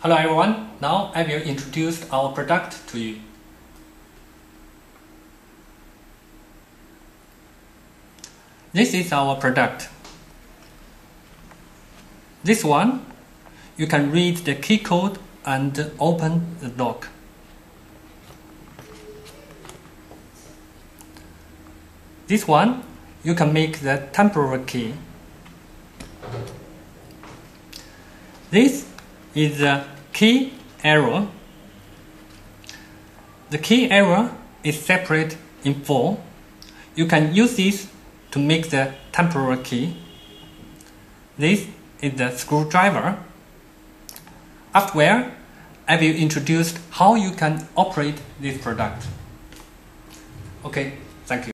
Hello everyone, now I will introduce our product to you. This is our product. This one, you can read the key code and open the lock. This one, you can make the temporary key. This is the key arrow. The key arrow is separate in 4. You can use this to make the temporary key. This is the screwdriver. Afterward, I will introduce how you can operate this product. Okay, thank you.